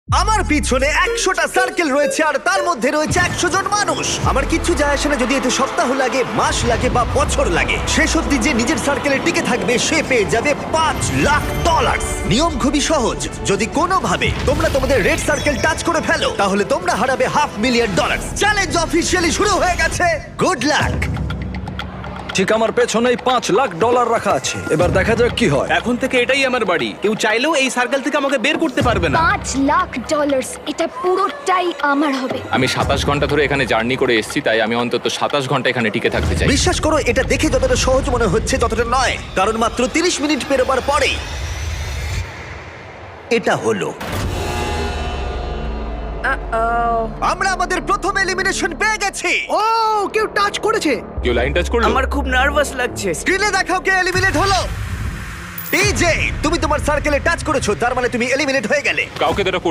আমার পিছনে 100টা সার্কেল রয়েছে আর তার মধ্যে রয়েছে 100 জন মানুষ। আমার কিচ্ছু যায় আসে না যদি এতে সপ্তাহ লাগে, মাস লাগে বা বছর লাগে। শেষ অবধি যে নিজের সার্কেলে টিকে থাকবে সে পেয়ে যাবে $5,00,000। নিয়ম খুবই সহজ, যদি কোনোভাবে তোমরা তোমাদের রেড সার্কেল টাচ করে ফেলো তাহলে তোমরা হারাবে $500,000। চ্যালেঞ্জ অফিসিয়ালি শুরু হয়ে গেছে। Good luck. ঠিক আমার পেছনেই $5,00,000 রাখা আছে। এবার দেখা যাক কি হয়। এখন থেকে এটাই আমার বাড়ি, কেউ চাইলেও এই সার্কেল থেকে আমাকে বের করতে পারবে না। $5,00,000 এটা পুরোটাই আমার হবে। আমি 27 ঘন্টা ধরে এখানে জার্নি করে এসেছি, তাই আমি অন্তত 27 ঘন্টা এখানে টিকে থাকতে চাই। বিশ্বাস করো, এটা দেখে যতটা সহজ মনে হচ্ছে ততটা নয়, কারণ মাত্র 30 মিনিট পেরোবার পরেই এটা হলো। আমরা আমাদের প্রথম এলিমিনেশন পেয়ে গেছি। ও কেউ টাচ করেছে। কেউ লাইন টাচ করলো? আমার খুব নার্ভাস লাগছে। স্ক্রিনে দেখাও কে এলিমিনেট হলো। টিজে, তুমি তোমার সার্কেলে টাচ করেছো, তার মানে তুমি এলিমিনেট হয়ে গেলে। কাউকে তো এটা